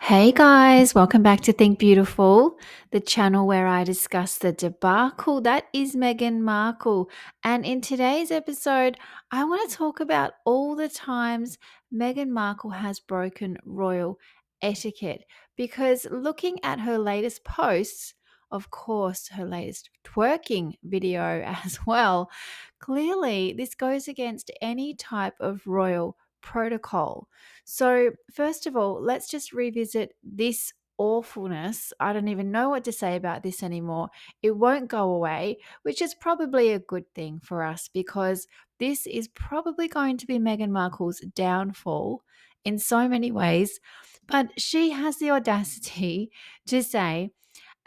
Hey guys, welcome back to Think Beautiful, the channel where I discuss the debacle that is Meghan Markle. And in today's episode, I want to talk about all the times Meghan Markle has broken royal etiquette. Because looking at her latest posts, of course, her latest twerking video as well, clearly this goes against any type of royal protocol. So, first of all, let's just revisit this awfulness. I don't even know what to say about this anymore. It won't go away, which is probably a good thing for us because this is probably going to be Meghan Markle's downfall in so many ways. But she has the audacity to say,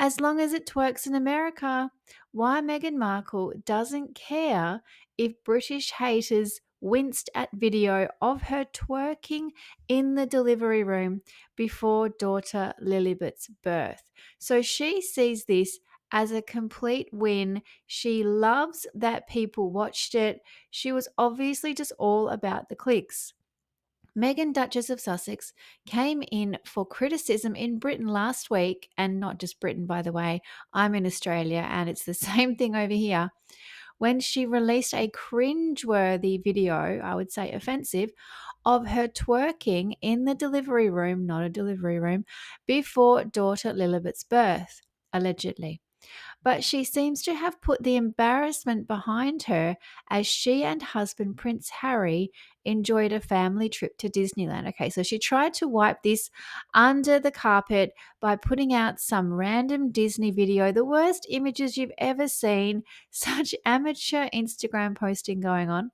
as long as it works in America, why Meghan Markle doesn't care if British haters winced at video of her twerking in the delivery room before daughter Lilibet's birth. So she sees this as a complete win. She loves that people watched it. She was obviously just all about the clicks. Meghan, Duchess of Sussex, came in for criticism in Britain last week, and not just Britain, by the way. I'm in Australia, and it's the same thing over here. When she released a cringe-worthy video, I would say offensive, of her twerking in the delivery room, not a delivery room, before daughter Lilibet's birth, allegedly. But she seems to have put the embarrassment behind her as she and husband Prince Harry enjoyed a family trip to Disneyland. Okay, so she tried to wipe this under the carpet by putting out some random Disney video, the worst images you've ever seen, such amateur Instagram posting going on.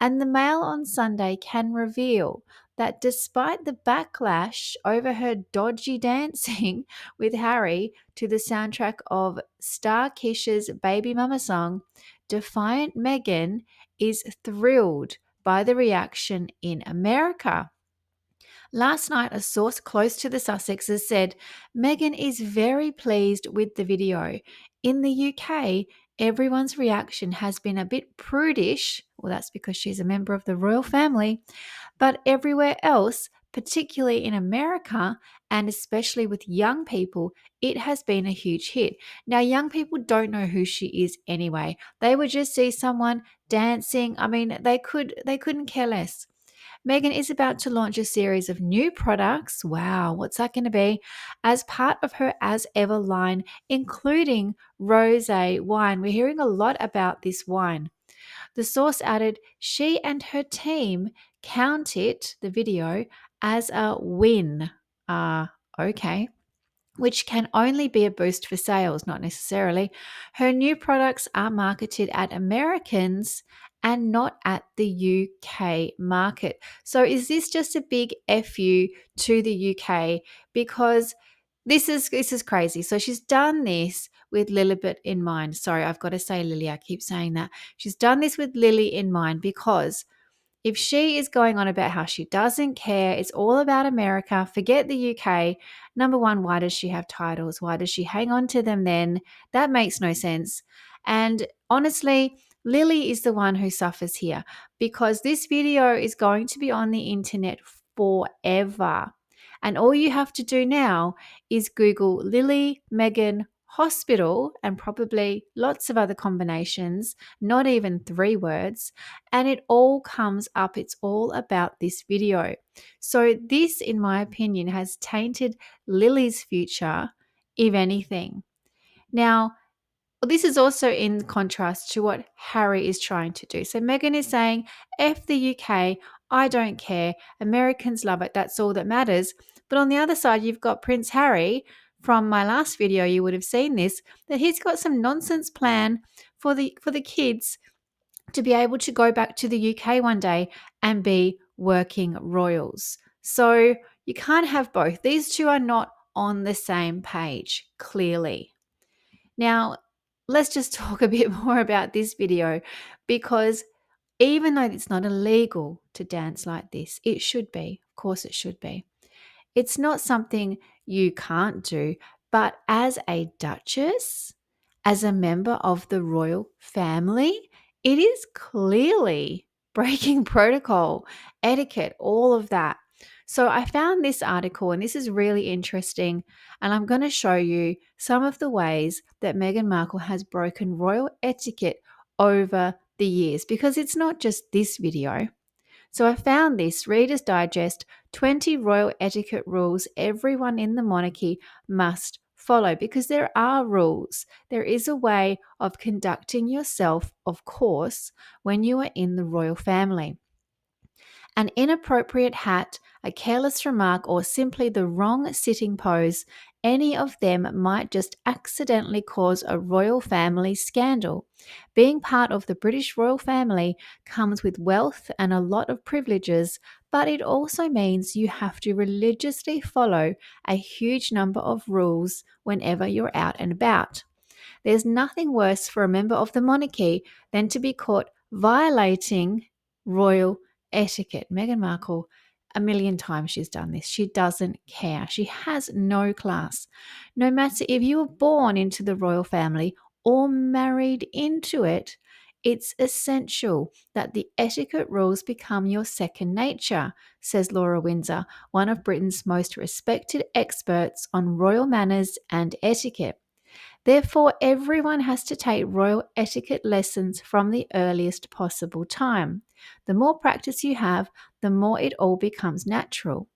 And the Mail on Sunday can reveal that despite the backlash over her dodgy dancing with Harry to the soundtrack of Star Kish's Baby Mama song, defiant Meghan is thrilled by the reaction in America. Last night, a source close to the Sussexes said Meghan is very pleased with the video. In the UK, everyone's reaction has been a bit prudish. Well, that's because she's a member of the royal family. But everywhere else, particularly in America, and especially with young people, it has been a huge hit. Now, young people don't know who she is anyway. They would just see someone dancing. I mean, they couldn't care less. Meghan is about to launch a series of new products. Wow, what's that going to be? As part of her As Ever line, including rosé wine. We're hearing a lot about this wine. The source added, she and her team count it, the video, as a win. Okay, which can only be a boost for sales, not necessarily. Her new products are marketed at Americans and not at the UK market. So is this just a big FU to the UK? Because this is crazy. So she's done this with Lilibet in mind. Sorry, I've got to say Lily. I keep saying that. She's done this with Lily in mind because if she is going on about how she doesn't care, it's all about America, forget the UK. Number one, why does she have titles? Why does she hang on to them then? That makes no sense. And honestly, Lily is the one who suffers here because this video is going to be on the internet forever. And all you have to do now is Google Lily Meghan hospital and probably lots of other combinations, not even 3 words, and it all comes up. It's all about this video. So, this, in my opinion, has tainted Lily's future, if anything. Now, this is also in contrast to what Harry is trying to do. So, Meghan is saying, F the UK, I don't care. Americans love it. That's all that matters. But on the other side, you've got Prince Harry. From my last video, you would have seen this, that he's got some nonsense plan for the kids to be able to go back to the UK one day and be working royals. So you can't have both. These two are not on the same page, clearly. Now, let's just talk a bit more about this video because even though it's not illegal to dance like this, it should be. Of course, it should be. It's not something you can't do, but as a duchess, as a member of the royal family, it is clearly breaking protocol, etiquette, all of that. So I found this article, and this is really interesting. And I'm going to show you some of the ways that Meghan Markle has broken royal etiquette over the years, because it's not just this video. So I found this Reader's Digest 20 royal etiquette rules everyone in the monarchy must follow, because there are rules. There is a way of conducting yourself, of course, when you are in the royal family. An inappropriate hat, a careless remark, or simply the wrong sitting pose, any of them might just accidentally cause a royal family scandal. Being part of the British royal family comes with wealth and a lot of privileges, but it also means you have to religiously follow a huge number of rules whenever you're out and about. There's nothing worse for a member of the monarchy than to be caught violating royal etiquette. Meghan Markle, a million times she's done this. She doesn't care. She has no class. No matter if you were born into the royal family or married into it, it's essential that the etiquette rules become your second nature, says Laura Windsor, one of Britain's most respected experts on royal manners and etiquette. Therefore, everyone has to take royal etiquette lessons from the earliest possible time. The more practice you have, the more it all becomes natural.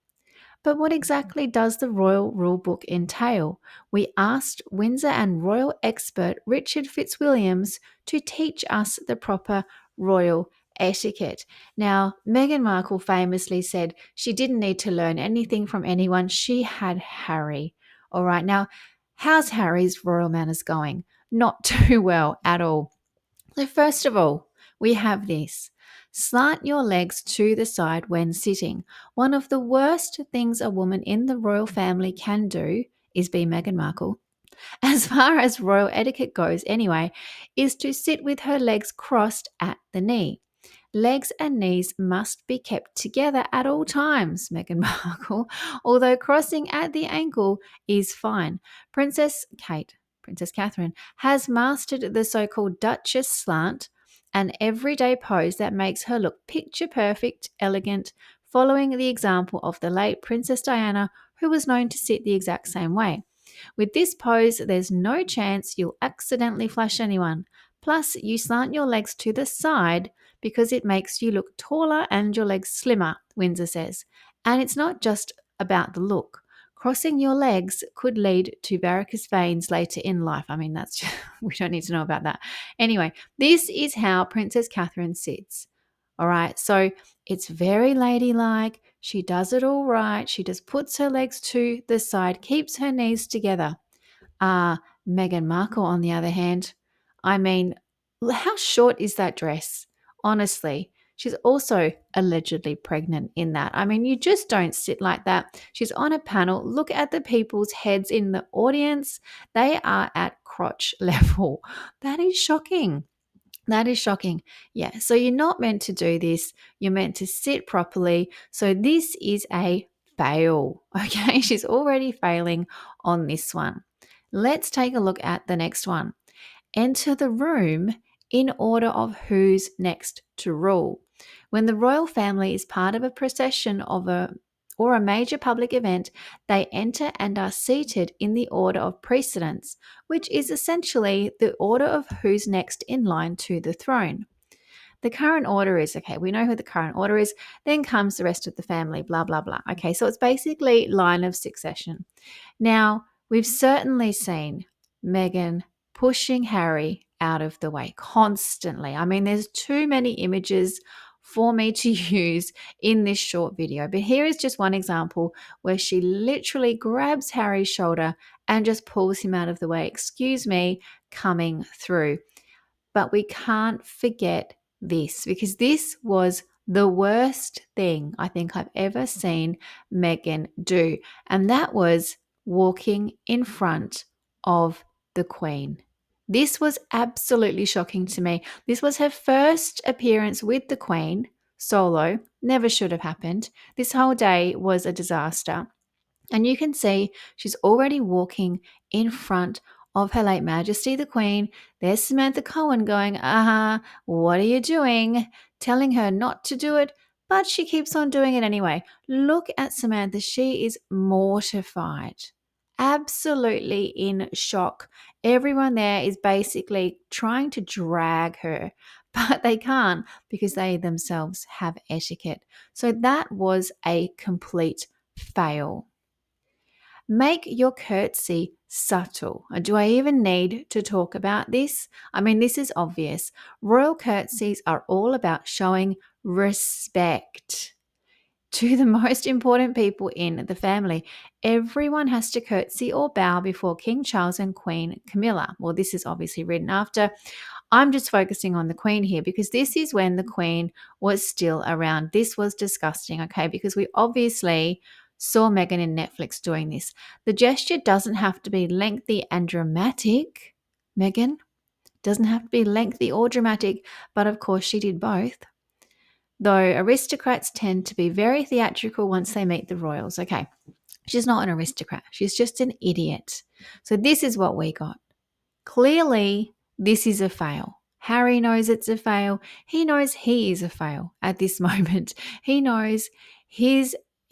But what exactly does the Royal Rulebook entail? We asked Windsor and royal expert Richard Fitzwilliams to teach us the proper royal etiquette. Now, Meghan Markle famously said she didn't need to learn anything from anyone. She had Harry. All right, now, how's Harry's royal manners going? Not too well at all. So, first of all, we have this. Slant your legs to the side when sitting. One of the worst things a woman in the royal family can do is be Meghan Markle, as far as royal etiquette goes anyway, is to sit with her legs crossed at the knee. Legs and knees must be kept together at all times, Meghan Markle, although crossing at the ankle is fine. Princess Catherine, has mastered the so called duchess slant, an everyday pose that makes her look picture perfect, elegant, following the example of the late Princess Diana, who was known to sit the exact same way. With this pose, there's no chance you'll accidentally flash anyone. Plus, you slant your legs to the side because it makes you look taller and your legs slimmer, Windsor says. And it's not just about the look. Crossing your legs could lead to varicose veins later in life. I mean, that's just, we don't need to know about that. Anyway, this is how Princess Catherine sits. All right, so it's very ladylike. She does it all right. She just puts her legs to the side, keeps her knees together. Meghan Markle, on the other hand, I mean, how short is that dress? Honestly, she's also allegedly pregnant in that. I mean, you just don't sit like that. She's on a panel. Look at the people's heads in the audience. They are at crotch level. That is shocking. That is shocking. Yeah. So you're not meant to do this. You're meant to sit properly. So this is a fail. Okay. She's already failing on this one. Let's take a look at the next one. Enter the room in order of who's next to rule. When the royal family is part of a procession or a major public event, they enter and are seated in the order of precedence, which is essentially the order of who's next in line to the throne. The current order is okay, we know who the current order is, then comes the rest of the family, blah, blah, blah. Okay, so it's basically line of succession. Now, we've certainly seen Meghan pushing Harry out of the way constantly. I mean, there's too many images for me to use in this short video, but here is just one example where she literally grabs Harry's shoulder and just pulls him out of the way. Excuse me, coming through. But we can't forget this, because this was the worst thing I think I've ever seen Meghan do. And that was walking in front of the Queen. This was absolutely shocking to me. This was her first appearance with the Queen solo. Never should have happened. This whole day was a disaster. And you can see she's already walking in front of Her Late Majesty the Queen. There's Samantha Cohen going, what are you doing? Telling her not to do it. but she keeps on doing it anyway. Look at Samantha. She is mortified, absolutely in shock. Everyone there is basically trying to drag her, but they can't because they themselves have etiquette. So that was a complete fail. Make your curtsy subtle. Do I even need to talk about this? I mean, this is obvious. Royal curtsies are all about showing respect to the most important people in the family. Everyone has to curtsy or bow before King Charles and Queen Camilla. Well, this is obviously written after. I'm just focusing on the Queen here because this is when the Queen was still around. This was disgusting, okay? Because we obviously saw Meghan in Netflix doing this. The gesture doesn't have to be lengthy and dramatic. Meghan doesn't have to be lengthy or dramatic, but of course she did both. Though aristocrats tend to be very theatrical once they meet the royals. Okay, she's not an aristocrat. She's just an idiot. So this is what we got. Clearly, this is a fail. Harry knows it's a fail. He knows he is a fail at this moment. He knows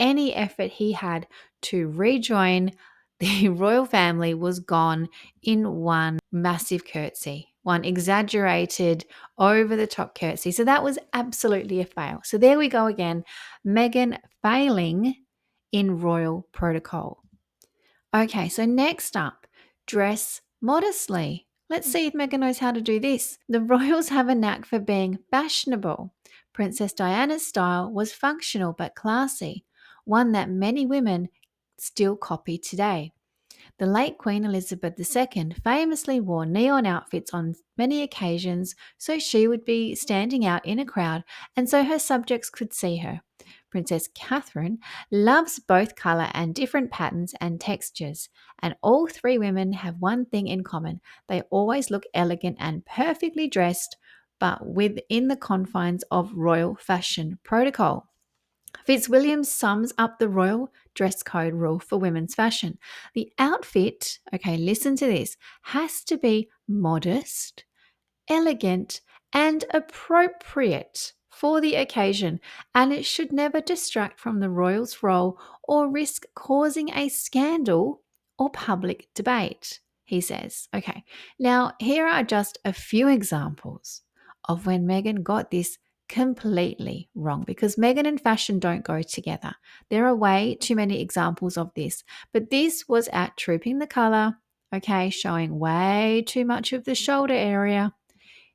any effort he had to rejoin the royal family was gone in one massive curtsy, one exaggerated, over the top curtsy. So that was absolutely a fail. So there we go again. Meghan failing in royal protocol. Okay, so next up, dress modestly. Let's see if Meghan knows how to do this. The royals have a knack for being fashionable. Princess Diana's style was functional but classy, one that many women still copy today. The late Queen Elizabeth II famously wore neon outfits on many occasions so she would be standing out in a crowd and so her subjects could see her. Princess Catherine loves both colour and different patterns and textures, and all three women have one thing in common. They always look elegant and perfectly dressed, but within the confines of royal fashion protocol. Fitzwilliam sums up the royal dress code rule for women's fashion. The outfit, okay, listen to this, has to be modest, elegant, and appropriate for the occasion, and it should never distract from the royals' role or risk causing a scandal or public debate, he says. Okay, now here are just a few examples of when Meghan got this completely wrong, because Meghan and fashion don't go together. There are way too many examples of this, but this was at Trooping the Colour, okay, showing way too much of the shoulder area.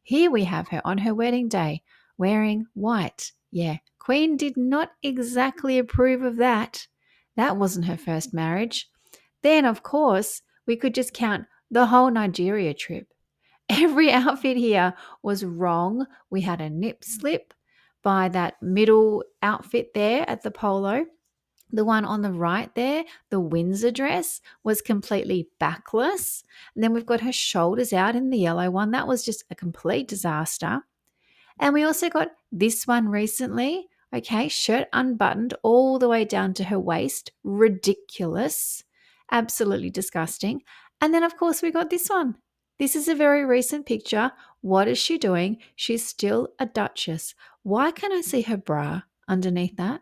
Here we have her on her wedding day wearing white. Yeah, Queen did not exactly approve of that. That wasn't her first marriage. Then, of course, we could just count the whole Nigeria trip. Every outfit here was wrong. We had a nip slip by that middle outfit there at the polo. The one on the right there, the Windsor dress, was completely backless. And then we've got her shoulders out in the yellow one. That was just a complete disaster. And we also got this one recently. Okay, shirt unbuttoned all the way down to her waist. Ridiculous. Absolutely disgusting. And then, of course, we got this one. This is a very recent picture. What is she doing? She's still a duchess. Why can't I see her bra underneath that?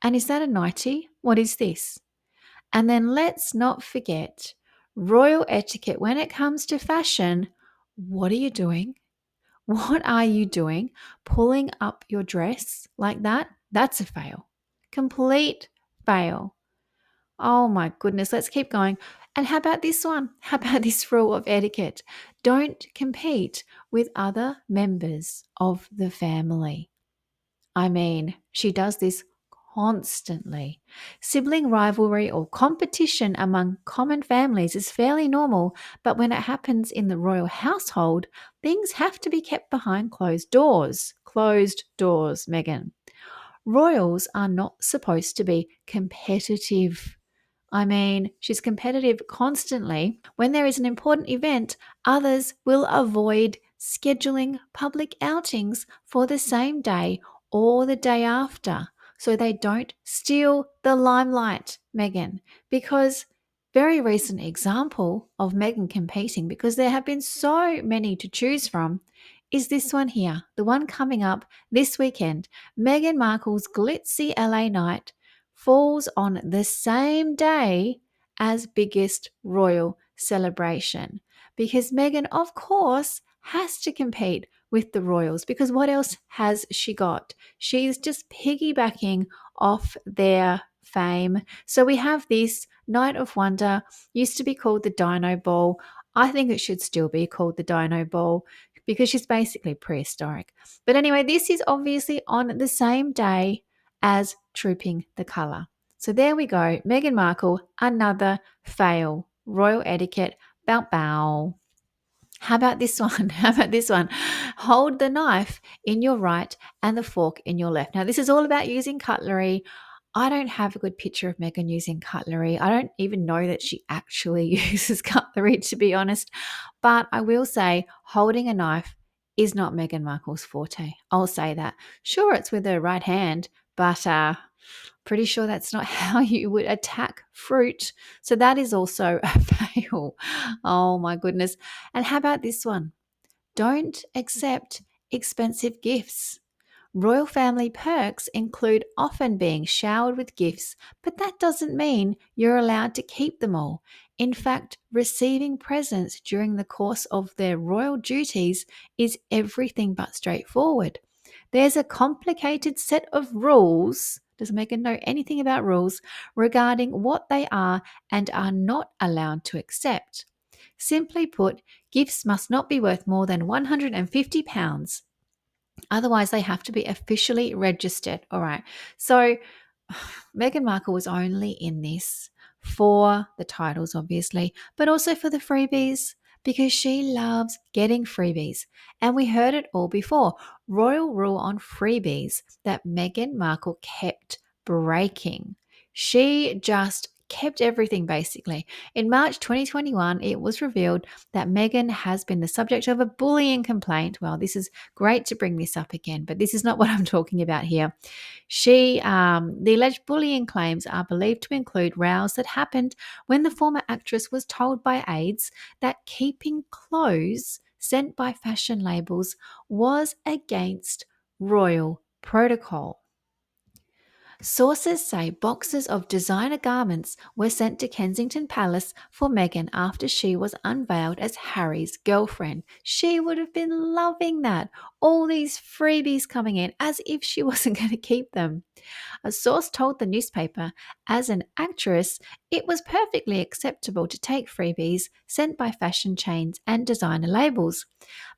And is that a nightie? What is this? And then let's not forget royal etiquette when it comes to fashion. What are you doing? What are you doing? Pulling up your dress like that? That's a fail. Complete fail. Oh my goodness, let's keep going. And how about this one? How about this rule of etiquette? Don't compete with other members of the family. I mean, she does this constantly. Sibling rivalry or competition among common families is fairly normal, but when it happens in the royal household, things have to be kept behind closed doors. Closed doors, Meghan. Royals are not supposed to be competitive. I mean, she's competitive constantly. When there is an important event, others will avoid scheduling public outings for the same day or the day after so they don't steal the limelight, Meghan. Because very recent example of Meghan competing, because there have been so many to choose from, is this one here, the one coming up this weekend. Meghan Markle's glitzy LA night falls on the same day as biggest royal celebration because Meghan, of course, has to compete with the royals because what else has she got? She's just piggybacking off their fame. So we have this Night of Wonder, used to be called the Dino Ball. I think it should still be called the Dino Ball because she's basically prehistoric. But anyway, this is obviously on the same day as Trooping the Colour. So there we go. Meghan Markle, another fail. Royal etiquette, bow bow. How about this one? How about this one? Hold the knife in your right and the fork in your left. Now, this is all about using cutlery. I don't have a good picture of Meghan using cutlery. I don't even know that she actually uses cutlery, to be honest. But I will say, holding a knife is not Meghan Markle's forte. I'll say that. Sure, it's with her right hand, but pretty sure that's not how you would attack fruit. So that is also a fail. Oh my goodness. And how about this one? Don't accept expensive gifts. Royal family perks include often being showered with gifts, but that doesn't mean you're allowed to keep them all. In fact, receiving presents during the course of their royal duties is everything but straightforward. There's a complicated set of rules. Does Meghan know anything about rules regarding what they are and are not allowed to accept? Simply put, gifts must not be worth more than £150. Otherwise, they have to be officially registered. All right. So Meghan Markle was only in this for the titles, obviously, but also for the freebies because she loves getting freebies. And we heard it all before. Royal rule on freebies that Meghan Markle kept breaking. She just kept everything basically. In March 2021, it was revealed that Meghan has been the subject of a bullying complaint. Well, this is great to bring this up again, but this is not what I'm talking about here. The alleged bullying claims are believed to include rows that happened when the former actress was told by aides that keeping clothes sent by fashion labels was against royal protocol. Sources say boxes of designer garments were sent to Kensington Palace for Meghan after she was unveiled as Harry's girlfriend. She would have been loving that. All these freebies coming in as if she wasn't going to keep them. A source told the newspaper, as an actress, it was perfectly acceptable to take freebies sent by fashion chains and designer labels.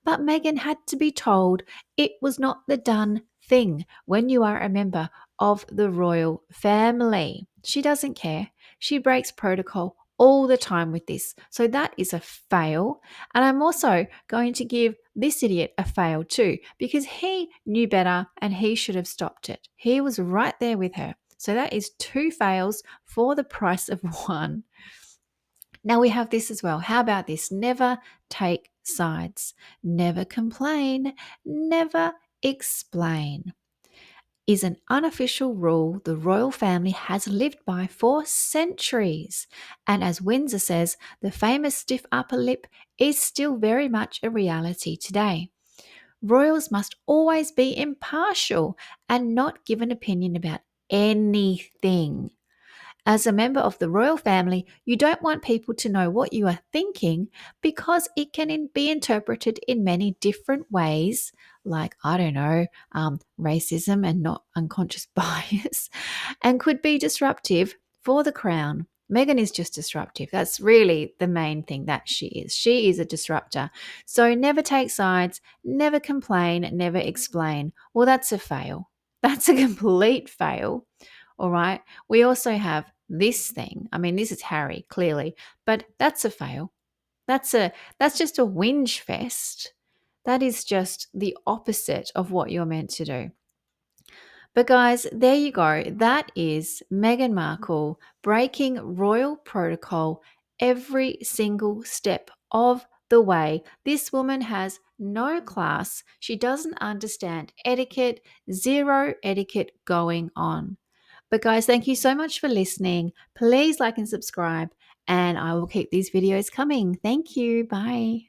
But Meghan had to be told it was not the done thing when you are a member of the royal family. She doesn't care. She breaks protocol all the time with this. So that is a fail. And I'm also going to give this idiot a fail too because he knew better and he should have stopped it. He was right there with her. So that is 2 fails for the price of 1. Now we have this as well. How about this? Never take sides. Never complain. Never explain is an unofficial rule the royal family has lived by for centuries. And as Windsor says, the famous stiff upper lip is still very much a reality today. Royals must always be impartial and not give an opinion about anything. As a member of the royal family, you don't want people to know what you are thinking because it can be interpreted in many different ways, like, I don't know, racism and not unconscious bias, and could be disruptive for the crown. Meghan is just disruptive. That's really the main thing that she is. She is a disruptor. So never take sides, never complain, never explain. Well, that's a fail. That's a complete fail. All right. We also have this thing. I mean, this is Harry, clearly, but that's a fail. That's just a whinge fest. That is just the opposite of what you're meant to do. But guys, there you go. That is Meghan Markle breaking royal protocol every single step of the way. This woman has no class. She doesn't understand etiquette, zero etiquette going on. But guys, thank you so much for listening. Please like and subscribe, and I will keep these videos coming. Thank you. Bye.